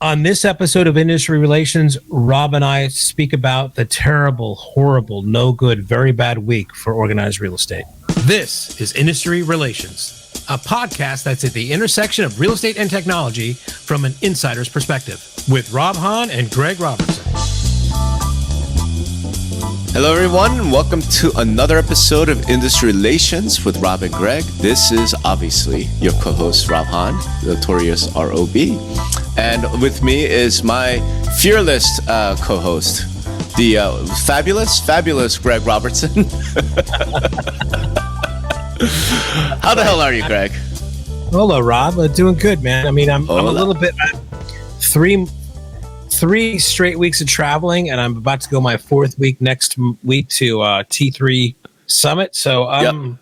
On this episode of Industry Relations, Rob and I speak about the terrible, horrible, no good, very bad week for organized real estate. This is Industry Relations, a podcast that's at the intersection of real estate and technology from an insider's perspective, with Rob Hahn and Greg Robertson. Hello, everyone, and welcome to another episode of Industry Relations with Rob and Greg. This is obviously your co-host, Rob Hahn, Notorious ROB. And with me is my fearless co-host, the fabulous Greg Robertson. How the hell are you, Greg? Hello, Rob. Doing good, man. I mean, I'm a little bit three straight weeks of traveling, and I'm about to go my fourth week next week to T3 Summit. So, I'm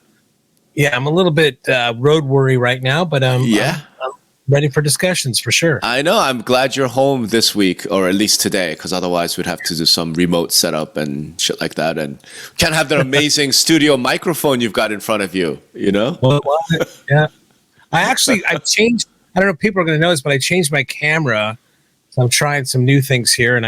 a little bit road worry right now, but I'm ready for discussions for sure. I know. I'm glad you're home this week, or at least today, because otherwise we'd have to do some remote setup and shit like that. And can't have that amazing studio microphone you've got in front of you, you know? Well, yeah. I changed, I don't know if people are going to notice, but I changed my camera. So I'm trying some new things here. And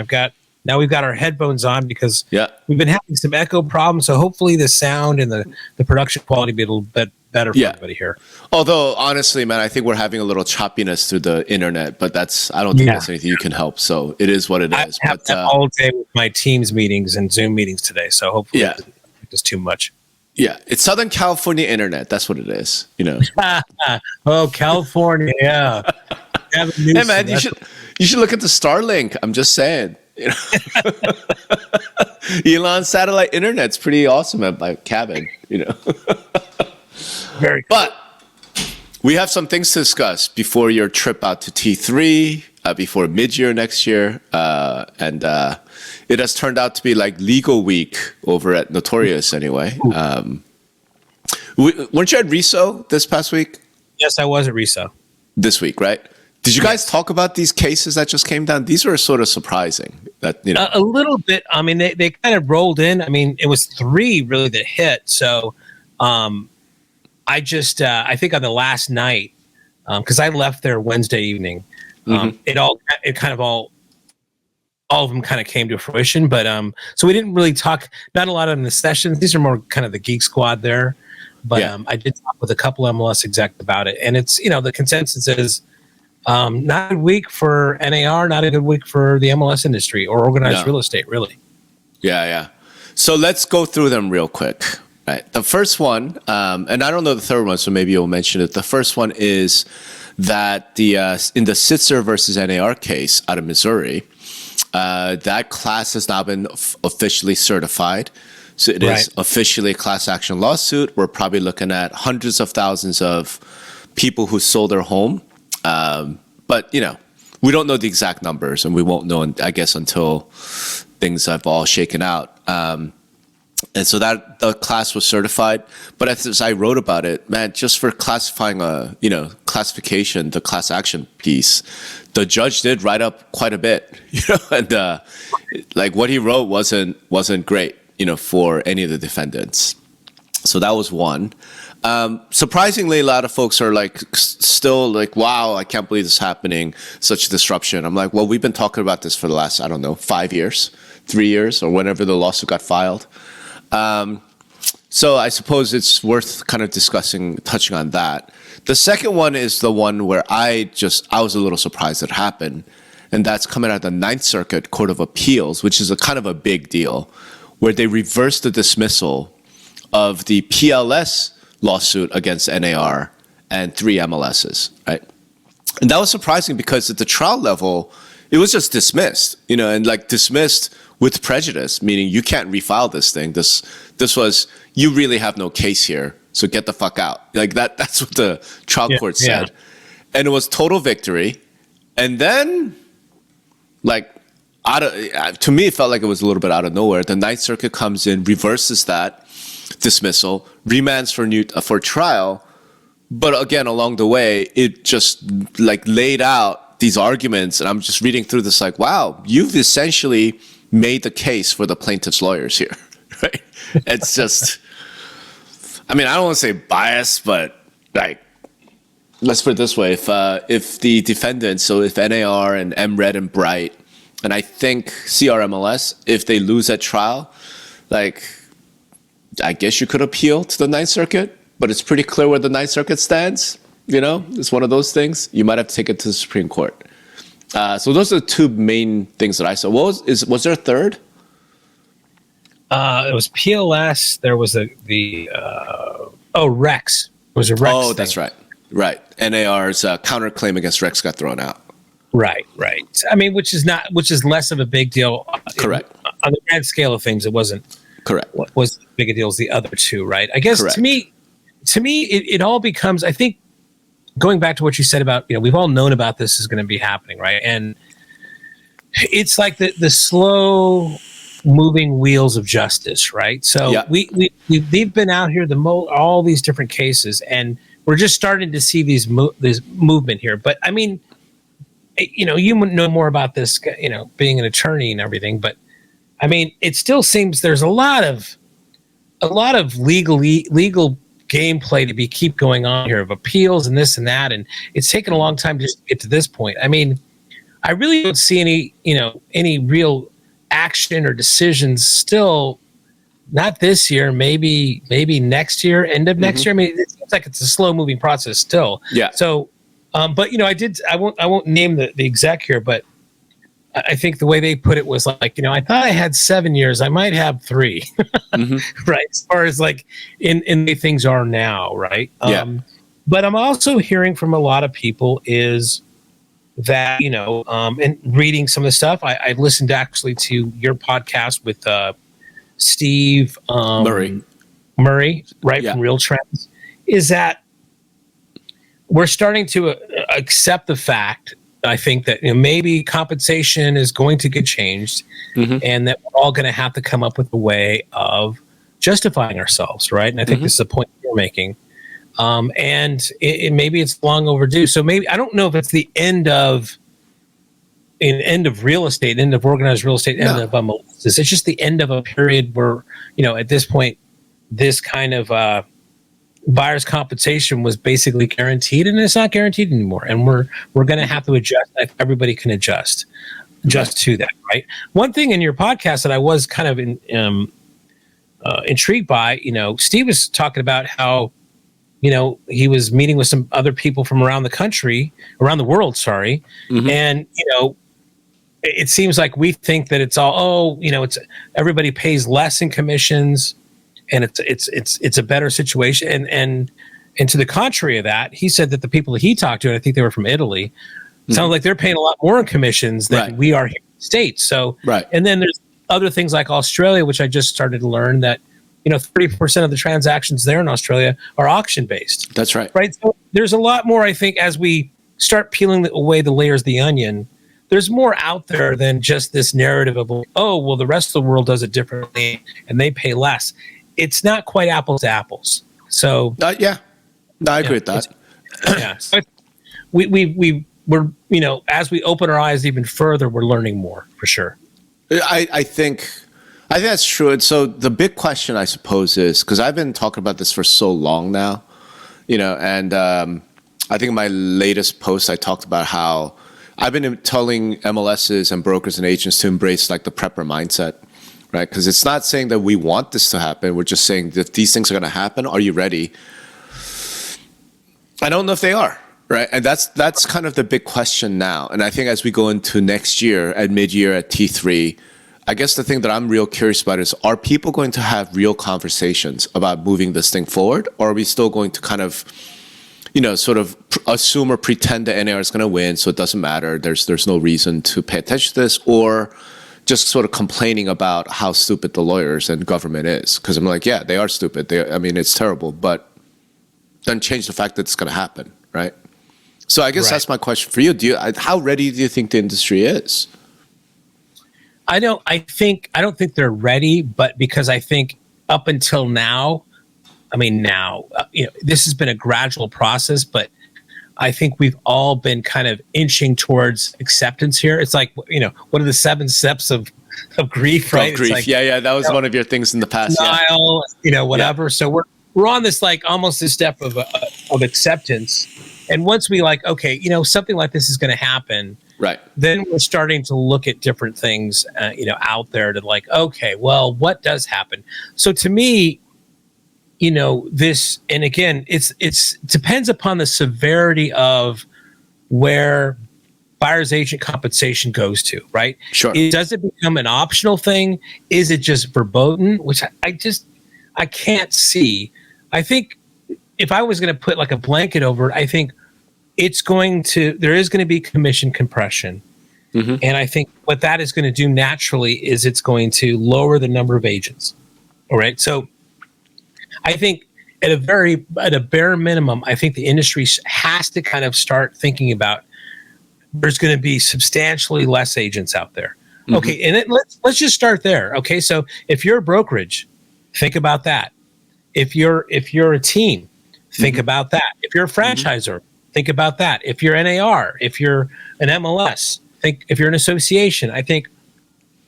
now we've got our headphones on because we've been having some echo problems. So hopefully the sound and the production quality will be a little bit better for everybody here. Although, honestly, man, I think we're having a little choppiness through the internet, but I don't think that's anything you can help. So it is what it is. I have all day with my Teams meetings and Zoom meetings today. So hopefully it's just too much. Yeah, it's Southern California internet. That's what it is, you know. Oh, California, yeah. Hey, man, you should look at the Starlink. I'm just saying. You know? Elon's satellite internet's pretty awesome at my cabin, you know. Very cool. But we have some things to discuss before your trip out to T3, before mid-year next year. And it has turned out to be like legal week over at Notorious anyway. Weren't you at RESO this past week? Yes, I was at RESO. This week, right? Did you guys talk about these cases that just came down? These were sort of surprising. That a little bit. I mean, they kind of rolled in. I mean, it was three really that hit. So I think on the last night, because I left there Wednesday evening, all of them kind of came to fruition. But so we didn't really talk. Not a lot of them in the sessions. These are more kind of the geek squad there. But I did talk with a couple MLS execs about it, and it's the consensus is. Not a good week for NAR, not a good week for the MLS industry or organized real estate, really. Yeah. So let's go through them real quick. Right. The first one, and I don't know the third one, so maybe you'll mention it. The first one is that in the Sitzer versus NAR case out of Missouri, that class has now been officially certified. So it is officially a class action lawsuit. We're probably looking at hundreds of thousands of people who sold their home. But we don't know the exact numbers, and we won't know, I guess, until things have all shaken out. And so that the class was certified. But as I wrote about it, man, just for classifying classification, the class action piece, the judge did write up quite a bit, and like what he wrote wasn't great, for any of the defendants. So that was one. Surprisingly, a lot of folks are still like, wow, I can't believe this is happening, such a disruption. I'm like, well, we've been talking about this for the last, 5 years, 3 years, or whenever the lawsuit got filed. So I suppose it's worth kind of touching on that. The second one is the one where I was a little surprised it happened. And that's coming out of the Ninth Circuit Court of Appeals, which is a kind of a big deal, where they reversed the dismissal of the PLS lawsuit against NAR and 3 MLSs, right? And that was surprising because at the trial level, it was just dismissed, and dismissed with prejudice, meaning you can't refile this thing. This was, you really have no case here, so get the fuck out. Like that's what the trial court said. Yeah. And it was total victory. And then, to me, it felt like it was a little bit out of nowhere. The Ninth Circuit comes in, reverses that dismissal, remands for trial, but again along the way it just laid out these arguments, and I'm just reading through this wow, you've essentially made the case for the plaintiff's lawyers here, right? It's just, I don't want to say biased, but let's put it this way: if the defendants, so if NAR and MRED and Bright, and I think CRMLS, if they lose at trial, like, I guess you could appeal to the Ninth Circuit, but it's pretty clear where the Ninth Circuit stands. You know, it's one of those things. You might have to take it to the Supreme Court. So those are the two main things that I saw. Was there a third? It was PLS. There was Rex. It was a Rex. Oh, thing. that's right. Right. NAR's counterclaim against Rex got thrown out. Right. I mean, which is less of a big deal. Correct. On the grand scale of things, it wasn't. Correct. What was big a deal as the other two, right? I guess Correct. to me, it all becomes, I think, going back to what you said about, we've all known about this is going to be happening, right? And it's like the slow moving wheels of justice, right? So Yeah. we've been out here all these different cases, and we're just starting to see this movement here. But I mean, you know more about this, being an attorney and everything. But I mean, it still seems there's a lot of legal gameplay to keep going on here of appeals and this and that, and it's taken a long time just to get to this point. I mean, I really don't see any real action or decisions still. Not this year, maybe next year, end of next year. I mean, it seems like it's a slow moving process still. Yeah. So, but I won't name the exec here, but I think the way they put it was like, I thought I had 7 years, I might have 3, right? As far as like in the way things are now, right? Yeah. But I'm also hearing from a lot of people is that, and reading some of the stuff, I listened actually to your podcast with Steve Murray, right, Yeah. from Real Trends, is that we're starting to accept the fact, I think, that maybe compensation is going to get changed, and that we're all going to have to come up with a way of justifying ourselves, right? And I think this is a point you're making. And maybe it's long overdue. So maybe, I don't know if it's the end of real estate, end of organized real estate, end of Melissa's. It's just the end of a period where, at this point, this kind of buyer's compensation was basically guaranteed, and it's not guaranteed anymore. And we're going to have to adjust. Everybody can adjust to that, right? One thing in your podcast that I was kind of intrigued by, Steve was talking about how, he was meeting with some other people from around the world, sorry. And, it seems like we think that it's all, it's everybody pays less in commissions, and it's a better situation. And to the contrary of that, he said that the people that he talked to, and I think they were from Italy, sounds like they're paying a lot more in commissions than we are here in the States. So, and then there's other things like Australia, which I just started to learn that, 30% of the transactions there in Australia are auction based. That's right. Right. So there's a lot more, I think, as we start peeling away the layers of the onion. There's more out there than just this narrative of, oh, well, the rest of the world does it differently and they pay less. It's not quite apples to apples. So I agree with that. So we're as we open our eyes even further, we're learning more for sure. I think that's true. And so the big question, I suppose, is, because I've been talking about this for so long now, and I think in my latest post I talked about how I've been telling MLSs and brokers and agents to embrace like the prepper mindset, right? Because it's not saying that we want this to happen. We're just saying that these things are going to happen. Are you ready? I don't know if they are, right? And that's kind of the big question now. And I think as we go into next year, at mid-year at T3, I guess the thing that I'm real curious about is, are people going to have real conversations about moving this thing forward? Or are we still going to kind of, sort of assume or pretend that NAR is going to win, so it doesn't matter, there's no reason to pay attention to this, or just sort of complaining about how stupid the lawyers and government is? Because I'm like, yeah, they are stupid. It's terrible, but doesn't change the fact that it's going to happen, right? So I guess that's my question for you. How ready do you think the industry is? I don't think they're ready, but because I think up until now, this has been a gradual process, but I think we've all been kind of inching towards acceptance here. It's like, what are the 7 steps of grief, right? Of grief. Like, That was one of your things in the past. Denial, whatever. Yeah. So we're on this, like, almost this step of acceptance. And once we like, okay, something like this is going to happen, Right. then we're starting to look at different things, out there to like, okay, well, what does happen? So to me, this, and again, it's depends upon the severity of where buyer's agent compensation goes to, right? Sure. Does it become an optional thing? Is it just verboten? Which I can't see. I think if I was going to put like a blanket over it, I think there is going to be commission compression. Mm-hmm. And I think what that is going to do naturally is it's going to lower the number of agents. All right. So I think at a bare minimum, I think the industry has to kind of start thinking about there's going to be substantially less agents out there. Mm-hmm. Okay. And let's just start there. Okay. So if you're a brokerage, think about that. If you're a team, think mm-hmm. about that. If you're a franchisor, mm-hmm. think about that. If you're NAR, if you're an MLS, if you're an association, I think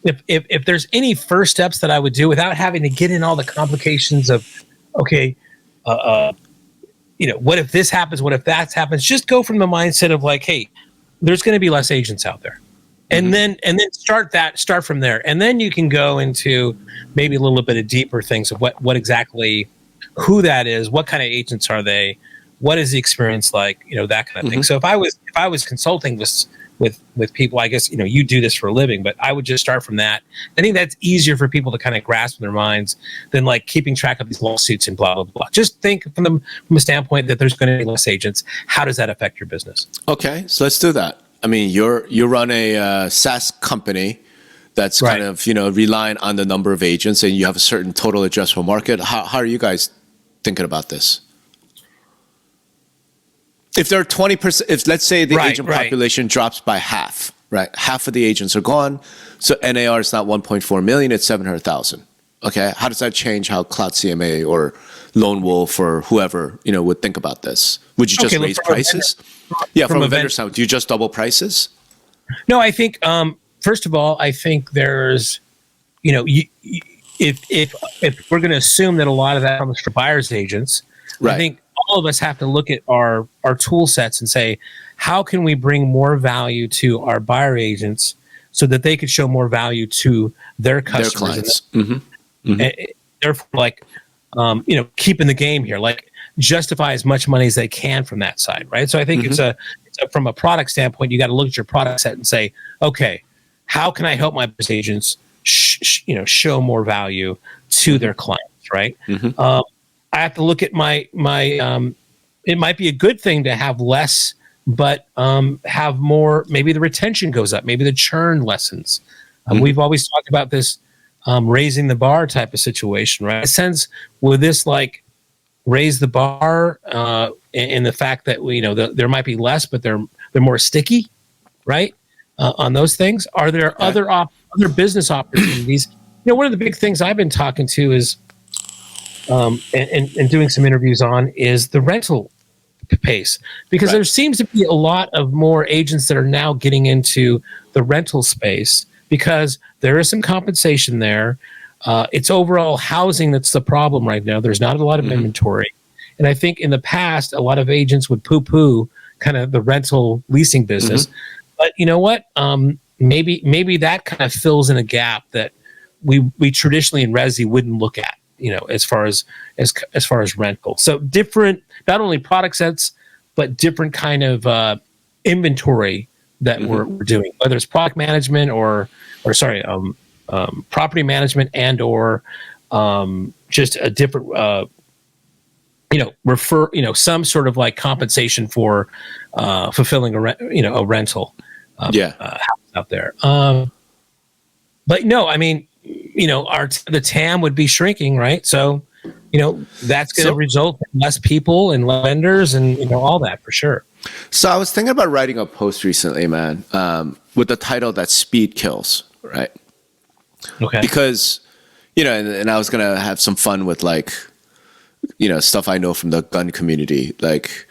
if there's any first steps that I would do without having to get in all the complications of, okay, what if this happens? What if that happens? Just go from the mindset of like, hey, there's going to be less agents out there. And mm-hmm. then start from there. And then you can go into maybe a little bit of deeper things of what exactly, who that is, what kind of agents are they, what is the experience like, that kind of thing. Mm-hmm. So if I was consulting with people, I guess, you do this for a living, but I would just start from that. I think that's easier for people to kind of grasp in their minds than like keeping track of these lawsuits and blah, blah, blah. Just think from a standpoint that there's going to be less agents. How does that affect your business? Okay, so let's do that. I mean, you run a SaaS company that's right. kind of, relying on the number of agents, and you have a certain total addressable market. How are you guys thinking about this? If there are 20%, if let's say the agent population drops by half, right? Half of the agents are gone. So NAR is not 1.4 million, it's 700,000. Okay. How does that change how Cloud CMA or Lone Wolf or whoever, would think about this? Would you just raise prices? From a vendor side, do you just double prices? No, I think, first of all, I think there's, if we're going to assume that a lot of that comes for buyer's agents, right. I think all of us have to look at our tool sets and say, how can we bring more value to our buyer agents so that they could show more value to their customers, their clients. Mm-hmm. And therefore, like, keeping the game here, like justify as much money as they can from that side, right? So I think mm-hmm. it's from a product standpoint, you got to look at your product set and say, okay, how can I help my business agents, show more value to their clients, right? Mm-hmm. I have to look at my it might be a good thing to have less, but have more. Maybe the retention goes up. Maybe the churn lessens. Mm-hmm. We've always talked about this raising the bar type of situation, right? In a sense, will this like raise the bar in the fact that there might be less, but they're more sticky, right? On those things, are there other business opportunities? One of the big things I've been talking to is. And doing some interviews on is the rental pace, because right. there seems to be a lot of more agents that are now getting into the rental space because there is some compensation there. It's overall housing that's the problem right now. There's not a lot of mm-hmm. inventory. And I think in the past, a lot of agents would poo-poo kind of the rental leasing business. Mm-hmm. But you know what? Maybe that kind of fills in a gap that we traditionally in resi wouldn't look at. As far as rental. So different, not only product sets, but different kind of inventory that mm-hmm. we're doing, whether it's product management or property management and or just a different, some sort of like compensation for fulfilling a rental house out there. But no, I mean, the TAM would be shrinking, right? So, that's going to result in less people and less vendors and all that for sure. So I was thinking about writing a post recently, man, with the title that speed kills, right? Okay. Because, and I was going to have some fun with like, stuff I know from the gun community, like,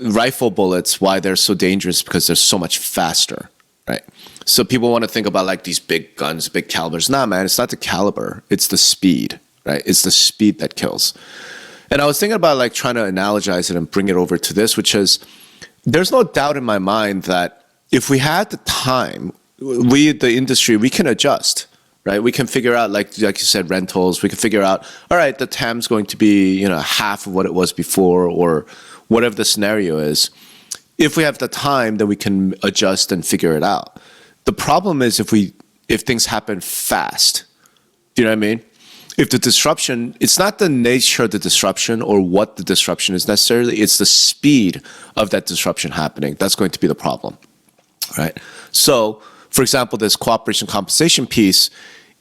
rifle bullets, why they're so dangerous because they're so much faster, right? So people want to think about like these big guns, big calibers. Nah, man, it's not the caliber. It's the speed, right? It's the speed that kills. And I was thinking about like trying to analogize it and bring it over to this, which is there's no doubt in my mind that if we had the time, we, the industry, we can adjust, right? We can figure out, like you said, rentals. We can figure out, all right, the TAM's going to be, half of what it was before, or whatever the scenario is. If we have the time, then we can adjust and figure it out. The problem is if things happen fast. Do you know what I mean? If the disruption, it's not the nature of the disruption or what the disruption is necessarily, it's the speed of that disruption happening. That's going to be the problem, right? So, for example, this cooperation compensation piece,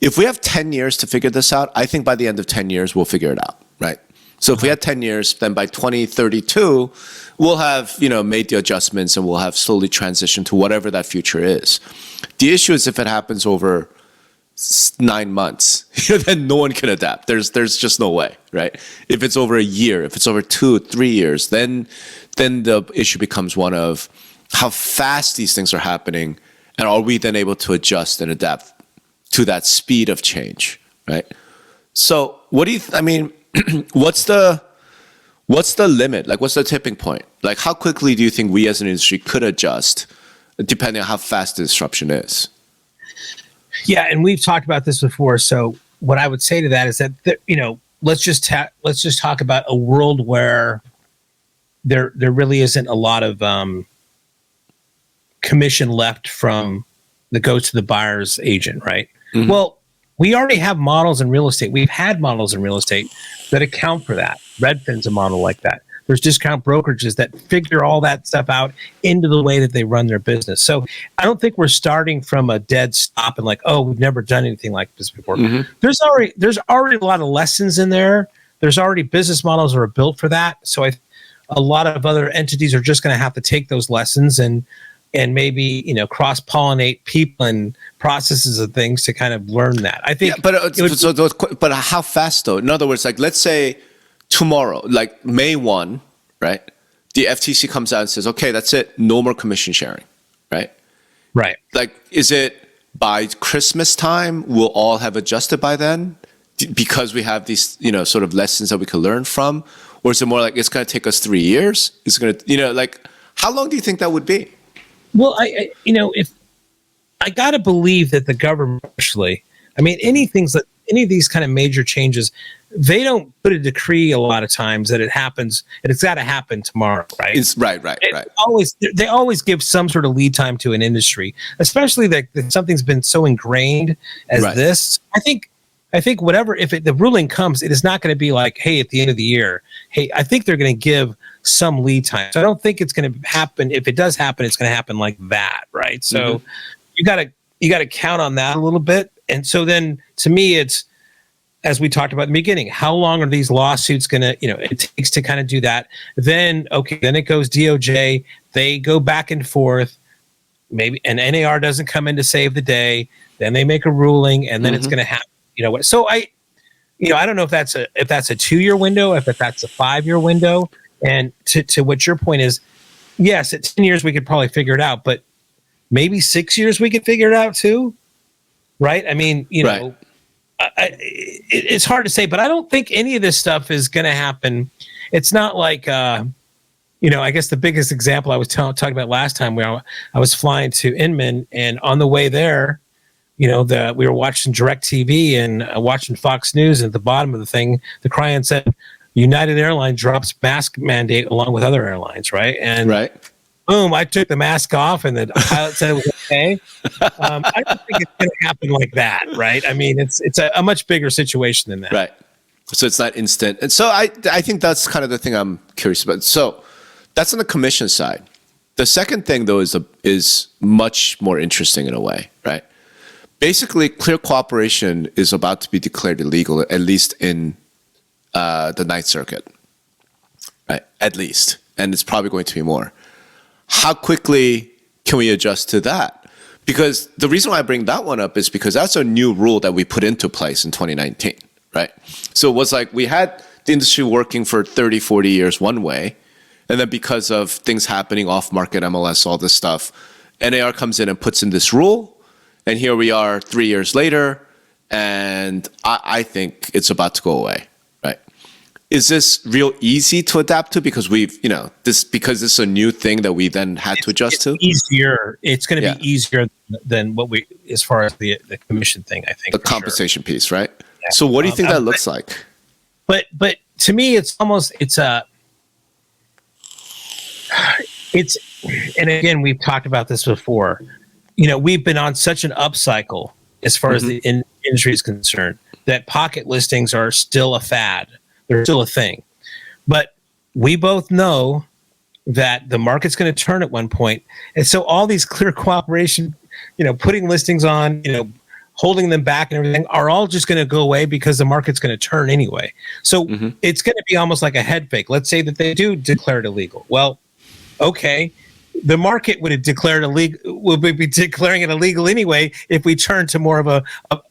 if we have 10 years to figure this out, I think by the end of 10 years, we'll figure it out, right? So if we had 10 years, then by 2032, we'll have, made the adjustments and we'll have slowly transitioned to whatever that future is. The issue is if it happens over 9 months, then no one can adapt. There's just no way, right? If it's over a year, if it's over 2, 3 years, then the issue becomes one of how fast these things are happening, and are we then able to adjust and adapt to that speed of change, right? So what do you? What's the limit? Like, what's the tipping point? Like, how quickly do you think we as an industry could adjust, depending on how fast the disruption is? Yeah, and we've talked about this before. So what I would say to that is that let's just talk about a world where there really isn't a lot of commission left from that goes to the buyer's agent, right? Mm-hmm. Well, we already have models in real estate. We've had models in real estate that account for that. Redfin's a model like that. There's discount brokerages that figure all that stuff out into the way that they run their business. So I don't think we're starting from a dead stop and like, oh, we've never done anything like this before. Mm-hmm. There's already a lot of lessons in there. There's already business models that are built for that. So a lot of other entities are just going to have to take those lessons and maybe cross-pollinate people and processes and things to kind of learn that. I think, but how fast though? In other words, like let's say tomorrow, like May 1, right? The FTC comes out and says, okay, that's it. No more commission sharing, right? Right. Like, is it by Christmas time, we'll all have adjusted by then because we have these, sort of lessons that we can learn from? Or is it more like it's going to take us 3 years? It's going to, like, how long do you think that would be? Well, if I got to believe that the government, actually, any of these kind of major changes, they don't put a decree a lot of times that it happens, and it's got to happen tomorrow, right? It's right. They always give some sort of lead time to an industry, especially that something's been so ingrained as this. I think if the ruling comes, it is not going to be like, hey, at the end of the year, hey, I think they're going to give some lead time. So I don't think it's going to happen. If it does happen, it's going to happen like that, right? So you got to count on that a little bit. And so then, to me, it's, as we talked about in the beginning, how long are these lawsuits going to, it takes to kind of do that. Then it goes DOJ. They go back and forth. Maybe an NAR doesn't come in to save the day. Then they make a ruling, and then it's going to happen. So I don't know if that's a 2-year window, if that's a 5-year window. And to what your point is, yes, at 10 years we could probably figure it out, but maybe 6 years we could figure it out too, right? It's hard to say, but I don't think any of this stuff is going to happen. It's not like, I guess the biggest example I was talking about last time, where I was flying to Inman, and on the way there, we were watching DirecTV and watching Fox News, and at the bottom of the thing, the client said, United Airlines drops mask mandate along with other airlines, right? And boom, I took the mask off, and the pilot said it was okay. I don't think it's going to happen like that, right? It's a much bigger situation than that. Right. So it's not instant. And so I think that's kind of the thing I'm curious about. So that's on the commission side. The second thing, though, is much more interesting in a way, right? Basically, clear cooperation is about to be declared illegal, at least in the Ninth Circuit, right? At least. And it's probably going to be more. How quickly can we adjust to that? Because the reason why I bring that one up is because that's a new rule that we put into place in 2019, right? So it was like we had the industry working for 30, 40 years one way, and then because of things happening off-market, MLS, all this stuff, NAR comes in and puts in this rule, and here we are 3 years later, and I think it's about to go away. is this real easy to adapt to because because this is a new thing that we then had to adjust to? Easier. It's going to be easier than what as far as the commission thing, I think. The compensation piece, right? Yeah. So what do you think that looks like? But to me, and again, we've talked about this before. We've been on such an upcycle as far as the industry is concerned that pocket listings are still a fad. They're still a thing. But we both know that the market's going to turn at one point. And so all these clear cooperation, putting listings on, holding them back and everything are all just going to go away because the market's going to turn anyway. So it's going to be almost like a head fake. Let's say that they do declare it illegal. Well, okay. The market would be declaring it illegal anyway if we turn to more of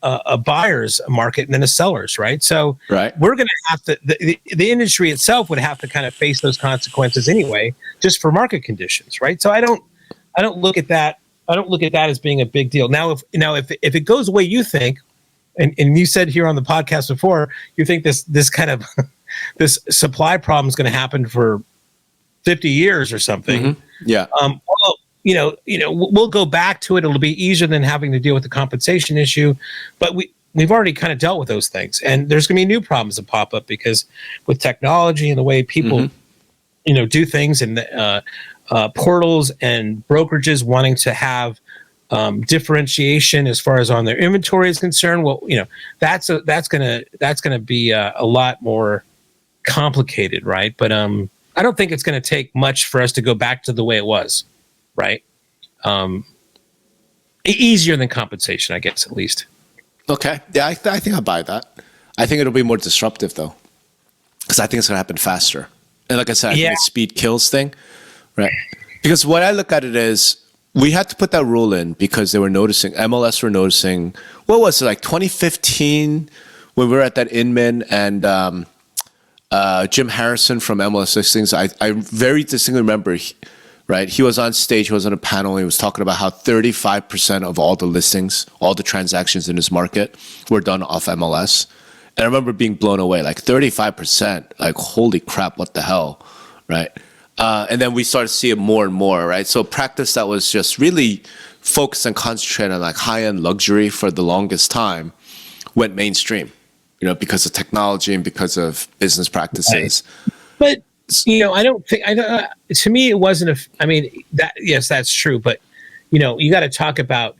a buyer's market than a seller's, right? So we're going to have to the industry itself would have to kind of face those consequences anyway, just for market conditions, right? So I don't look at that. I don't look at that as being a big deal. Now, if it goes the way you think, and you said here on the podcast before, you think this kind of this supply problem is going to happen for 50 years or something. Yeah. Well, we'll go back to it. It'll be easier than having to deal with the compensation issue, but we've already kind of dealt with those things, and there's going to be new problems that pop up because with technology and the way people, do things, and portals and brokerages wanting to have differentiation as far as on their inventory is concerned. Well, that's gonna be a lot more complicated, right? But I don't think it's going to take much for us to go back to the way it was, right? Easier than compensation, I guess, at least. Okay. Yeah, I think I buy that. I think it'll be more disruptive, though, because I think it's going to happen faster. And like I said, I think the speed kills thing, right? Because what I look at it is we had to put that rule in because MLS were noticing, what was it, like 2015 when we were at that Inman and Jim Harrison from MLS Listings, I very distinctly remember, right? He was on stage, he was on a panel, and he was talking about how 35% of all the listings, all the transactions in his market were done off MLS. And I remember being blown away, like 35%, like holy crap, what the hell, right? And then we started to see it more and more, right? So practice that was just really focused and concentrated on like high-end luxury for the longest time went mainstream. Because of technology and because of business practices. Right. But, I don't think, to me, it wasn't yes, that's true. But, you got to talk about,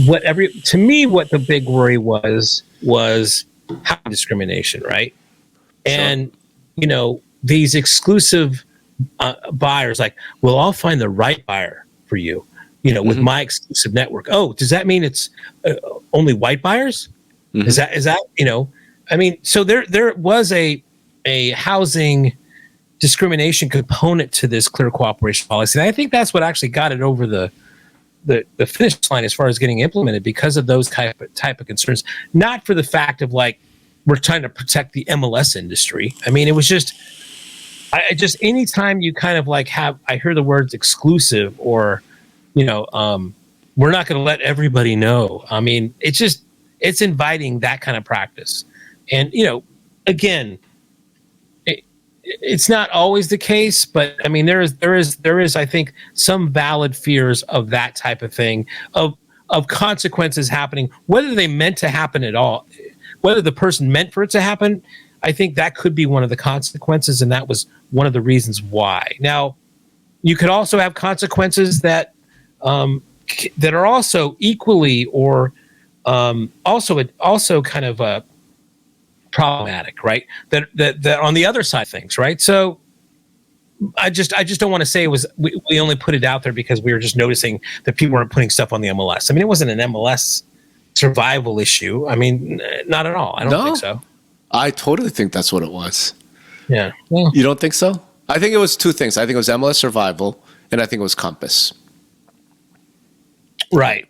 what the big worry was housing discrimination, right? And, these exclusive buyers, like, well, I'll find the right buyer for you. With my exclusive network. Oh, does that mean it's only white buyers? Is that so there was a housing discrimination component to this clear cooperation policy. And I think that's what actually got it over the finish line as far as getting implemented because of those type of concerns, not for the fact of like we're trying to protect the MLS industry. I mean, it was just anytime you kind of like I hear the words exclusive or we're not going to let everybody know. I mean, it's inviting that kind of practice. And, again, it's not always the case, but I mean, there is, I think, some valid fears of that type of thing, of consequences happening, whether they meant to happen at all, whether the person meant for it to happen. I think that could be one of the consequences. And that was one of the reasons why. Now, you could also have consequences that are also equally or also kind of problematic, right? That on the other side of things, right? So I just don't want to say it was we only put it out there because we were just noticing that people weren't putting stuff on the MLS. I mean, it wasn't an MLS survival issue. I mean, not at all. I don't think so. I totally think that's what it was. Yeah. Well, you don't think so? I think it was two things. I think it was MLS survival, and I think it was Compass. Right.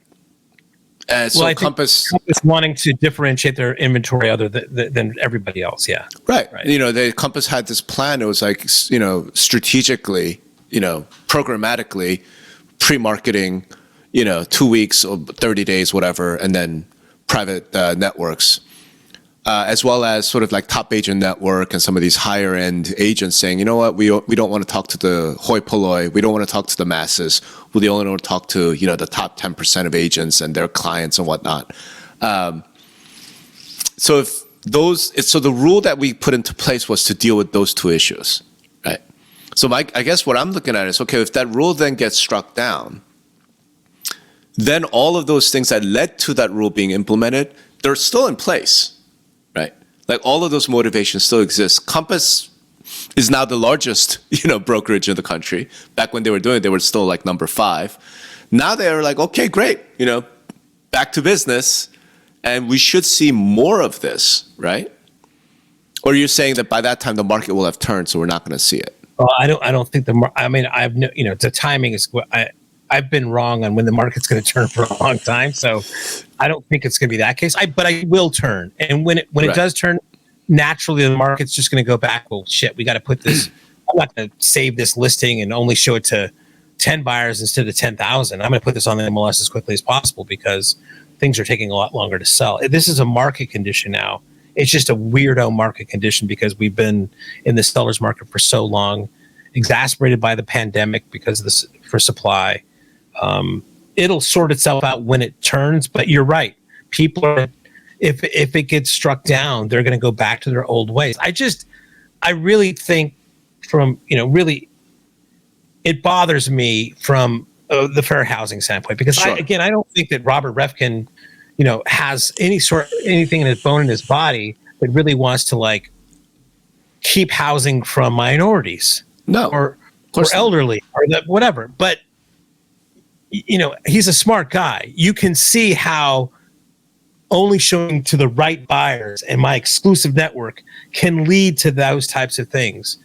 So Compass wanting to differentiate their inventory other than everybody else. Yeah. Right. The Compass had this plan. It was like, strategically, programmatically pre-marketing, 2 weeks or 30 days, whatever, and then private networks. as well as sort of like Top Agent Network and some of these higher end agents saying, you know what, we don't want to talk to the hoi polloi, we don't want to talk to the masses, we only want to talk to, you know, the top 10% of agents and their clients and whatnot. So the rule that we put into place was to deal with those two issues, right? So I guess what I'm looking at is, okay, if that rule then gets struck down, then all of those things that led to that rule being implemented, they're still in place. Right, like all of those motivations still exist. Compass is now the largest, you know, brokerage in the country. Back when they were doing it, they were still like number 5. Now they're like, okay, great, you know, back to business, and we should see more of this, right? Or you're saying that by that time the market will have turned, so we're not going to see it. Well, I don't think I mean, I've no, you know, the timing is. I've been wrong on when the market's going to turn for a long time, so I don't think it's going to be that case. But I will turn, and when it does turn, naturally the market's just going to go back. Well, shit, we got to put this. I'm not going to save this listing and only show it to 10 buyers instead of 10,000. I'm going to put this on the MLS as quickly as possible because things are taking a lot longer to sell. This is a market condition now. It's just a weirdo market condition because we've been in the seller's market for so long, exacerbated by the pandemic because of this for supply. It'll sort itself out when it turns, but you're right. People are, if it gets struck down, they're going to go back to their old ways. I really think from, you know, really, it bothers me from the fair housing standpoint because Sure. I don't think that Robert Refkin, you know, has anything in his bone in his body that really wants to like keep housing from minorities, or elderly or whatever. But you know, he's a smart guy. You can see how only showing to the right buyers and my exclusive network can lead to those types of things.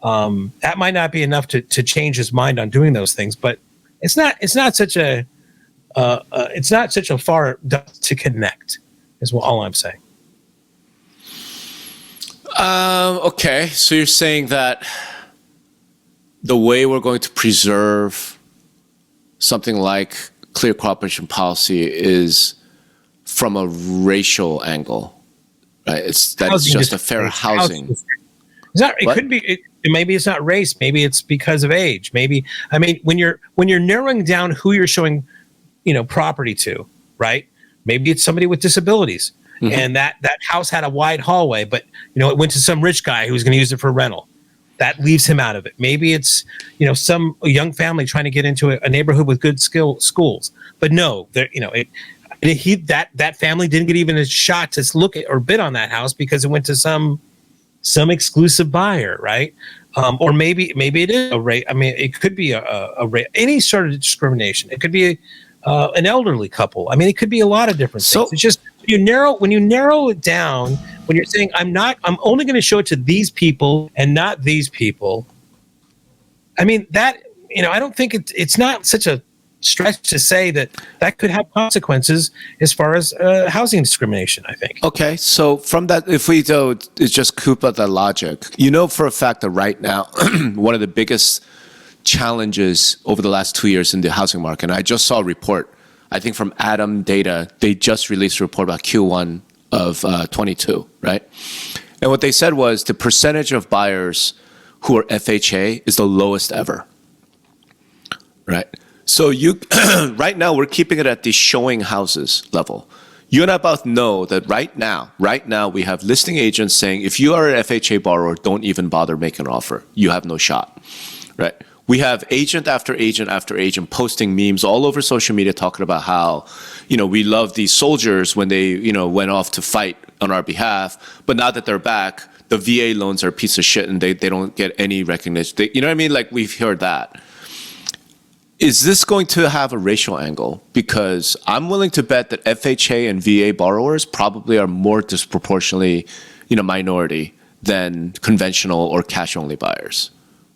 That might not be enough to change his mind on doing those things, but it's not such a far to connect is all I'm saying. Okay, so you're saying that the way we're going to preserve something like clear cooperation policy is from a racial angle, right? It's just a fair housing. It could be. Maybe it's not race. Maybe it's because of age. Maybe, I mean, when you're narrowing down who you're showing, you know, property to, right? Maybe it's somebody with disabilities, and that house had a wide hallway, but you know, it went to some rich guy who was going to use it for rental. That leaves him out of it. Maybe it's, you know, some young family trying to get into a neighborhood with good schools, but no, you know, that family didn't get even a shot to look at or bid on that house because it went to some exclusive buyer, right? Or maybe it is a rate. I mean, it could be a rate, any sort of discrimination. It could be an elderly couple. I mean, it could be a lot of different things. It's just when you narrow it down, when you're saying I'm only going to show it to these people and not these people. I mean, that, you know, I don't think it's not such a stretch to say that could have consequences as far as housing discrimination, I think. Okay, so from that, if we do, it's just coop up that logic. You know for a fact that right now, one of the biggest challenges over the last 2 years in the housing market, and I just saw a report, I think from Adam Data, they just released a report about Q1 of 22, right? And what they said was the percentage of buyers who are FHA is the lowest ever, right? So right now we're keeping it at the showing houses level. You and I both know that right now we have listing agents saying, if you are an FHA borrower, don't even bother making an offer. You have no shot, right? We have agent after agent after agent posting memes all over social media talking about how, you know, we love these soldiers when they, you know, went off to fight on our behalf, but now that they're back, the VA loans are a piece of shit and they don't get any recognition. You know what I mean? Like, we've heard that. Is this going to have a racial angle? Because I'm willing to bet that FHA and VA borrowers probably are more disproportionately, you know, minority than conventional or cash-only buyers,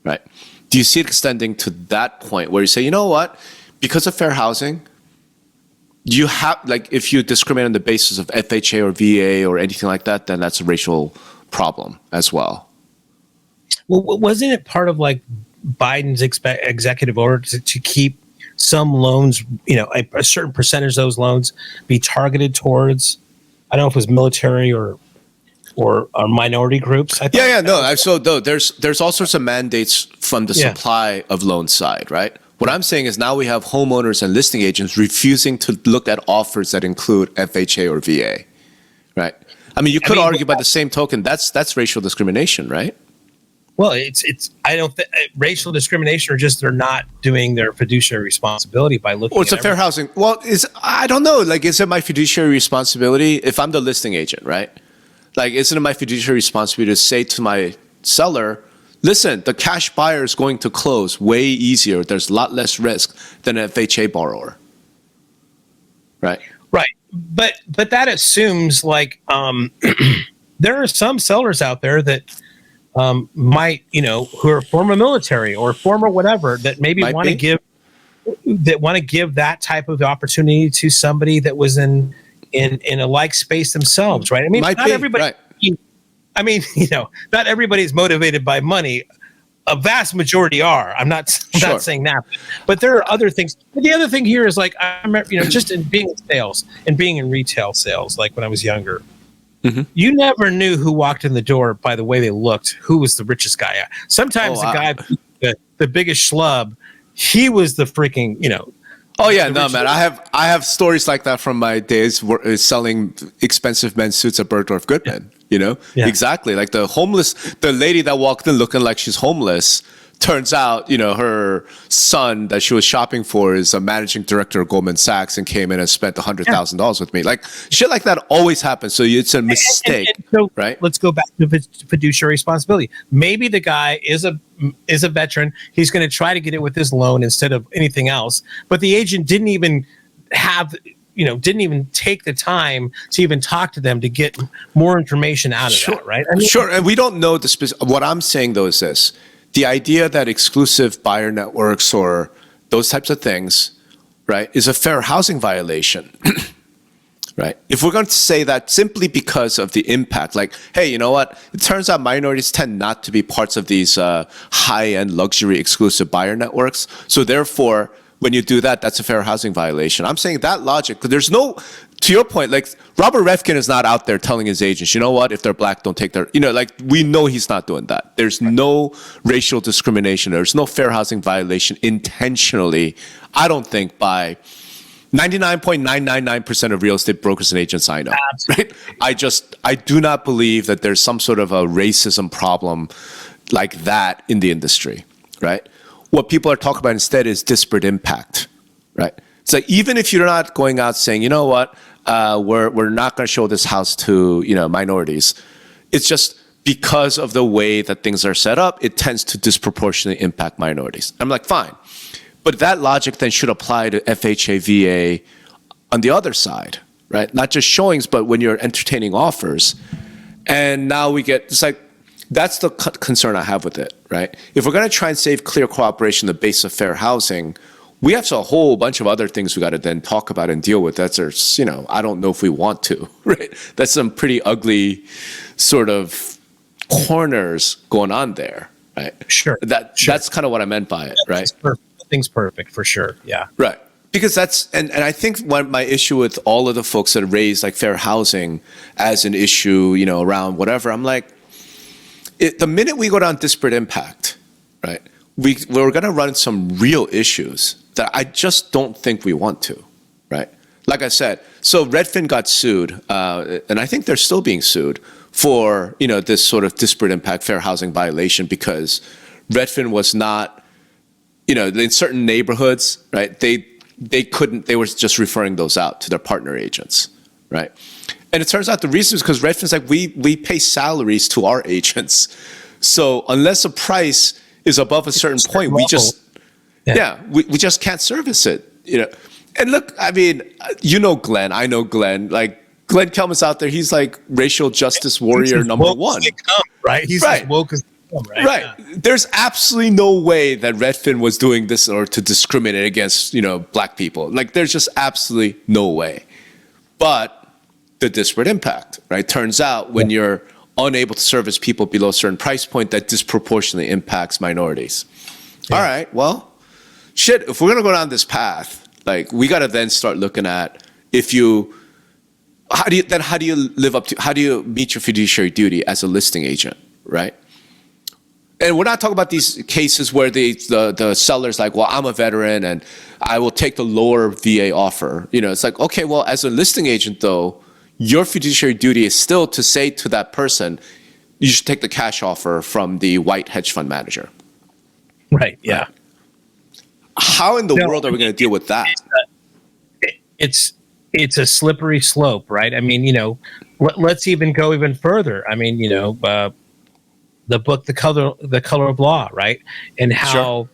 right? Do you see it extending to that point where you say, you know what, because of fair housing, you have, like, if you discriminate on the basis of FHA or VA or anything like that, then that's a racial problem as well. Well, wasn't it part of like Biden's executive order to keep some loans, you know, a certain percentage of those loans be targeted towards, I don't know if it was military or or minority groups. I Yeah, no. So though there's all sorts of mandates from the supply of loan side, right? What I'm saying is now we have homeowners and listing agents refusing to look at offers that include FHA or VA, right? I mean, you could argue by the same token that's racial discrimination, right? Well, I don't think racial discrimination, or just they're not doing their fiduciary responsibility by looking. Or it's a fair housing. Well, I don't know. Like, is it my fiduciary responsibility if I'm the listing agent, right? Like, isn't it my fiduciary responsibility to say to my seller, listen, the cash buyer is going to close way easier. There's a lot less risk than an FHA borrower, right? Right, but that assumes like there are some sellers out there that might, who are former military or former whatever, that maybe want to give that type of opportunity to somebody that was in a like space themselves, right? I mean, not everybody. Right. I mean, not everybody's motivated by money. A vast majority are. I'm not saying that, but there are other things. But the other thing here is like I remember, just in being in sales and being in retail sales, like when I was younger. Mm-hmm. You never knew who walked in the door by the way they looked, who was the richest guy. Sometimes the guy, the biggest schlub, he was the freaking, Oh yeah, no man. I have stories like that from my days selling expensive men's suits at Bergdorf Goodman. Exactly. Like the lady that walked in looking like she's homeless. Turns out, her son that she was shopping for is a managing director of Goldman Sachs and came in and spent $100,000 with me. Like shit like that always happens. So it's a mistake, so right? Let's go back to fiduciary responsibility. Maybe the guy is a veteran. He's going to try to get it with his loan instead of anything else. But the agent didn't even take the time to even talk to them to get more information out of that, right? I mean, sure. And we don't know the specific. What I'm saying though is this. The idea that exclusive buyer networks or those types of things, right, is a fair housing violation, right? If we're going to say that simply because of the impact, like, hey, you know what? It turns out minorities tend not to be parts of these high-end luxury exclusive buyer networks. So therefore, when you do that, that's a fair housing violation. I'm saying that logic, there's no, to your point, like Robert Reffkin is not out there telling his agents, you know what, if they're black, don't take their, like we know he's not doing that. There's no racial discrimination. There's no fair housing violation intentionally, I don't think, by 99.999% of real estate brokers and agents I know. Right? I do not believe that there's some sort of a racism problem like that in the industry, right? What people are talking about instead is disparate impact, right? It's like even if you're not going out saying, you know what, we're not going to show this house to minorities. It's just because of the way that things are set up, it tends to disproportionately impact minorities. I'm like, fine, but that logic then should apply to FHA, VA on the other side, right? Not just showings, but when you're entertaining offers. And now we get it's like. That's the concern I have with it, right? If we're going to try and save clear cooperation, the base of fair housing, we have a whole bunch of other things we got to then talk about and deal with. That's, I don't know if we want to, right? That's some pretty ugly sort of corners going on there, right? Sure. That's kind of what I meant by it, right? Nothing's perfect for sure. Yeah. Right. Because that's, and I think my issue with all of the folks that raise like fair housing as an issue, around whatever, I'm like, the minute we go down disparate impact, right, we're going to run into some real issues that I just don't think we want to, right? Like I said, so Redfin got sued, and I think they're still being sued for, this sort of disparate impact fair housing violation because Redfin was not, in certain neighborhoods, right, they were just referring those out to their partner agents, right? And it turns out the reason is because Redfin's like, we pay salaries to our agents. So unless a price is above a certain point, we just, we just can't service it, And look, I mean, Glenn, I know Glenn, like Glenn Kelman's out there. He's like racial justice warrior number one. Right? He's as woke as right? Right. Yeah. There's absolutely no way that Redfin was doing this or to discriminate against, black people. Like there's just absolutely no way. But the disparate impact, right? Turns out when you're unable to service people below a certain price point, that disproportionately impacts minorities. Yeah. All right, well, shit, if we're going to go down this path, like we got to then start looking at if you how do you meet your fiduciary duty as a listing agent, right? And we're not talking about these cases where the seller's like, well, I'm a veteran and I will take the lower VA offer. It's like, okay, well, as a listing agent though, your fiduciary duty is still to say to that person, you should take the cash offer from the white hedge fund manager. Right. Yeah. Right? How in the world are we going to deal with that? It's a slippery slope, right? I mean, let's even go even further. I mean, the book, The Color of Law, right? And how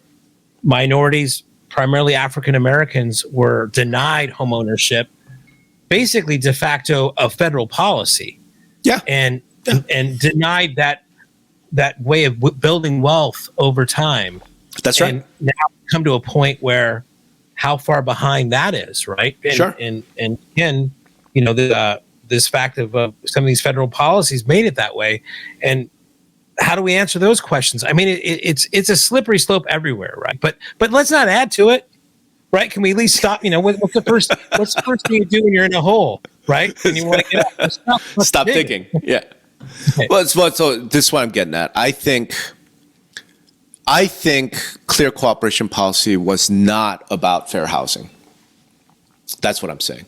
minorities, primarily African Americans, were denied home ownership, basically de facto a federal policy. Yeah. And denied that way of building wealth over time. That's right. And now come to a point where how far behind that is, right? And again, this fact of some of these federal policies made it that way. And how do we answer those questions? I mean, it's a slippery slope everywhere, right? But let's not add to it, right? Can we at least stop? What's the first thing you do when you're in a hole, right? And you want to get out? Stop digging. Yeah. Okay. Well, so this is what I'm getting at. I think clear cooperation policy was not about fair housing. That's what I'm saying.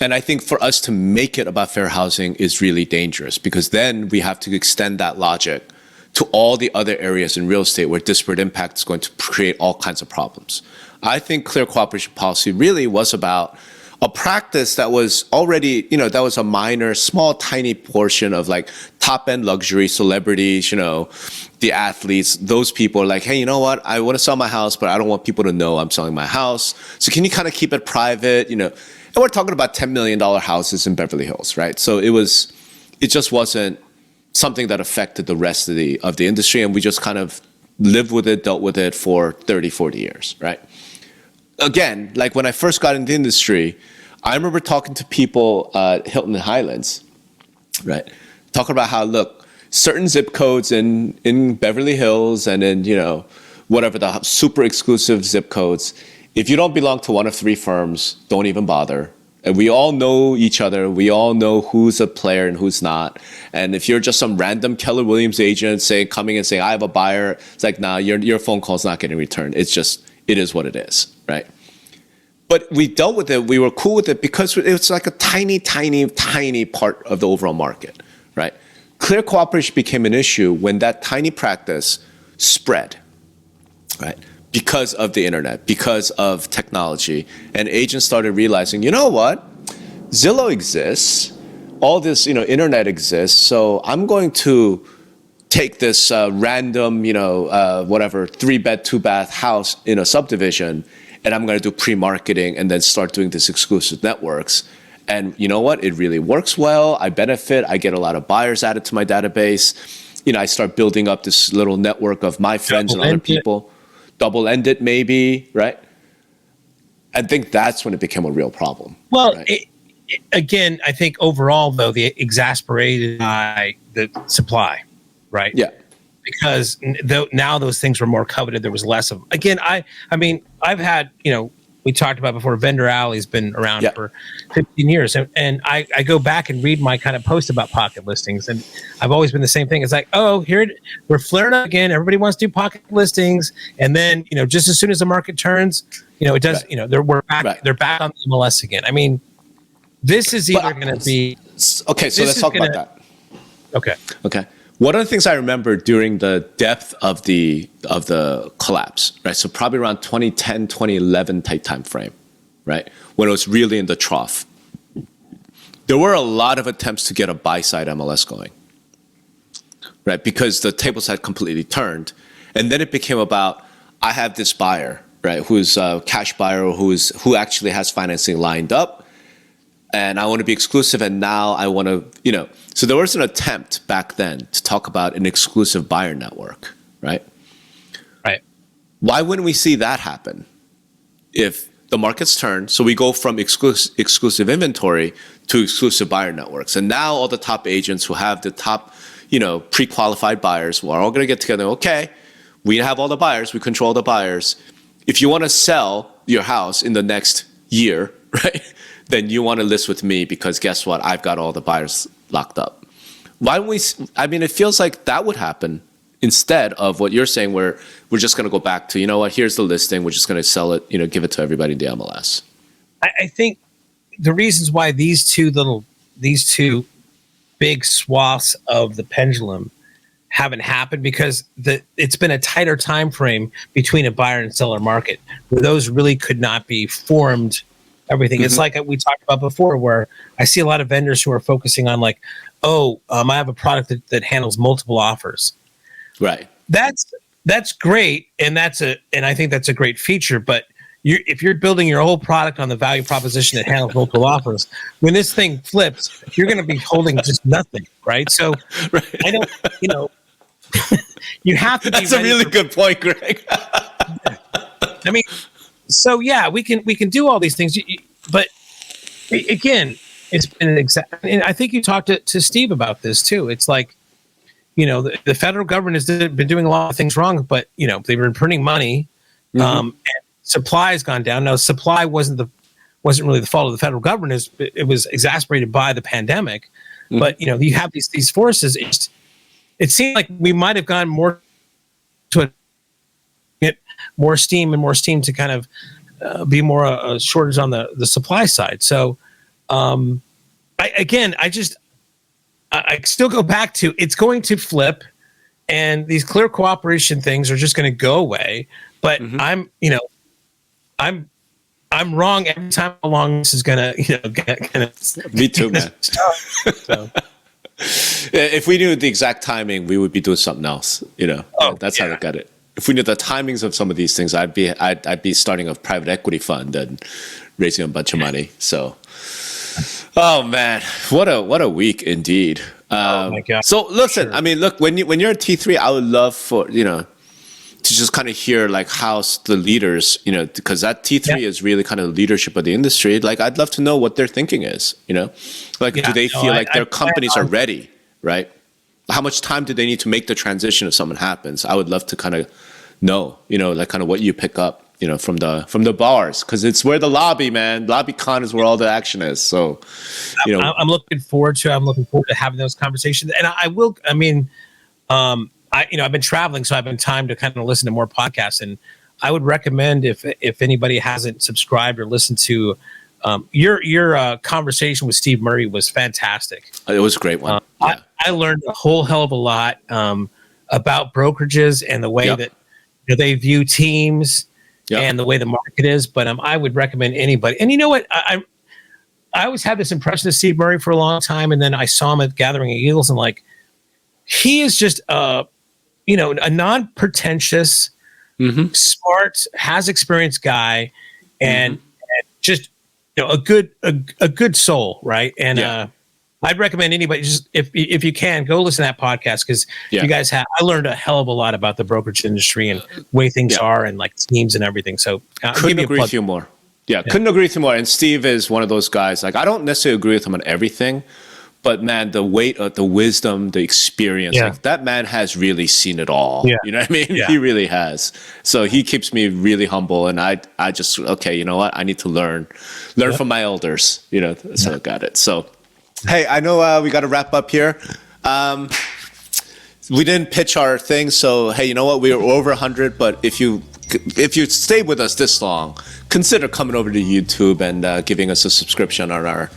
And I think for us to make it about fair housing is really dangerous, because then we have to extend that logic to all the other areas in real estate where disparate impact is going to create all kinds of problems. I think clear cooperation policy really was about a practice that was already, that was a minor, small, tiny portion of like top-end luxury celebrities, the athletes, those people are like, hey, you know what? I want to sell my house, but I don't want people to know I'm selling my house. So can you kind of keep it private, And we're talking about $10 million houses in Beverly Hills, right? So it just wasn't something that affected the rest of the industry. And we just kind of lived with it, dealt with it for 30, 40 years, right? Again, like when I first got into the industry, I remember talking to people at Hilton Highlands, right? Talking about how, look, certain zip codes in Beverly Hills and in, whatever the super exclusive zip codes, if you don't belong to one of three firms, don't even bother. And we all know each other. We all know who's a player and who's not. And if you're just some random Keller Williams agent coming and saying, I have a buyer, it's like, nah, your phone call's not getting returned. It is what it is, right? But we dealt with it. We were cool with it because it was like a tiny, tiny, tiny part of the overall market, right? Clear cooperation became an issue when that tiny practice spread, right? Because of the internet, because of technology. And agents started realizing, you know what? Zillow exists. All this, internet exists. So I'm going to take this random, 3-bed, 2-bath house in a subdivision, and I'm going to do pre-marketing and then start doing this exclusive networks. And you know what? It really works well. I benefit. I get a lot of buyers added to my database. I start building up this little network of my friends and other people. Double-ended maybe, right? I think that's when it became a real problem. Well, right? Again, I think overall, though, the exasperated by the supply, right? Yeah. Because now those things were more coveted. There was less of them. Again, I mean, I've had, we talked about before, Vendor Alley's been around for 15 years. And I go back and read my kind of post about pocket listings. And I've always been the same thing. It's like, oh, we're flaring up again. Everybody wants to do pocket listings. And then, just as soon as the market turns, it does, we're back, they're back on the MLS again. I mean, this is either going to be. Okay, so let's talk about that. Okay. One of the things I remember during the depth of the collapse, right? So probably around 2010, 2011 type time frame, right? When it was really in the trough. There were a lot of attempts to get a buy-side MLS going, right? Because the tables had completely turned. And then it became about, I have this buyer, right? Who's a cash buyer or who actually has financing lined up. And I want to be exclusive, and now I want to, So there was an attempt back then to talk about an exclusive buyer network, right? Right. Why wouldn't we see that happen if the market's turned? So we go from exclusive inventory to exclusive buyer networks. And now all the top agents who have the top, pre-qualified buyers are all going to get together. Okay, we have all the buyers. We control the buyers. If you want to sell your house in the next year, right? Then you want to list with me because guess what? I've got all the buyers locked up. Why don't we? I mean, it feels like that would happen instead of what you're saying, where we're just going to go back to, you know what? Here's the listing. We're just going to sell it. You know, give it to everybody in the MLS. I think the reasons why these two big swaths of the pendulum haven't happened because it's been a tighter time frame between a buyer and seller market where those really could not be formed. Everything. It's like we talked about before, where I see a lot of vendors who are focusing on like, I have a product that handles multiple offers. Right. That's great, and I think that's a great feature. But if you're building your whole product on the value proposition that handles multiple offers, when this thing flips, you're going to be holding just nothing, right? So right. I don't, you have to. That's a really good point, Greg. I mean. So yeah, we can do all these things, but again, it's been and I think you talked to Steve about this too. It's like, the federal government has been doing a lot of things wrong, but they've been printing money, and supply has gone down. Now, supply wasn't really the fault of the federal government; it was exacerbated by the pandemic. But you have these forces. It seemed like we might have gone more to get more steam to kind of be more a shortage on the supply side. So I still go back to it's going to flip, and these clear cooperation things are just going to go away. But I'm wrong every time how long this is going to get. Me too, man. So. If we knew the exact timing, we would be doing something else. That's how I look at it. If we knew the timings of some of these things, I'd be starting a private equity fund and raising a bunch of money. So, oh man, what a week indeed. Oh my God. So listen, I mean, look, when you're at T3, I would love for to just kind of hear like how's the leaders, because that T3 is really kind of the leadership of the industry. Like, I'd love to know what their thinking is. Do they feel like their companies are ready, right? How much time do they need to make the transition if something happens? I would love to kind of know, like kind of what you pick up, from the bars, because it's where the lobby, man. LobbyCon is where all the action is. So, I'm looking forward to having those conversations, and I will. I mean, I've been traveling, so I've been time to kind of listen to more podcasts, and I would recommend if anybody hasn't subscribed or listened to. Your conversation with Steve Murray was fantastic. It was a great one. Yeah. I learned a whole hell of a lot about brokerages and the way that they view teams and the way the market is. But I would recommend anybody. And you know what? I always had this impression of Steve Murray for a long time, and then I saw him at Gathering of Eagles, and like he is just a non-pretentious, smart, has experience guy, and just a good soul, right? And I'd recommend anybody just if you can go listen to that podcast because you guys I learned a hell of a lot about the brokerage industry and way things are and like teams and everything. So couldn't agree with you more. Yeah, couldn't agree with you more. And Steve is one of those guys. Like I don't necessarily agree with him on everything, but man, the weight of the wisdom, the experience, like that man has really seen it all. Yeah. You know what I mean? Yeah. He really has. So he keeps me really humble, and I just you know what? I need to learn from my elders. That's how I got it. So. Hey, I know we got to wrap up here. We didn't pitch our thing, so hey, you know what? We were over 100, but if you stayed with us this long, consider coming over to YouTube and giving us a subscription on our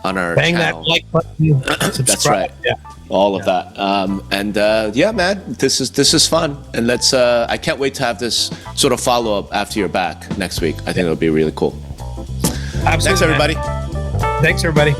bang channel. That like button. That's right. Yeah, all of that. Man, this is fun, and let's. I can't wait to have this sort of follow up after you're back next week. I think it'll be really cool. Absolutely, Thanks, everybody. Thanks, everybody.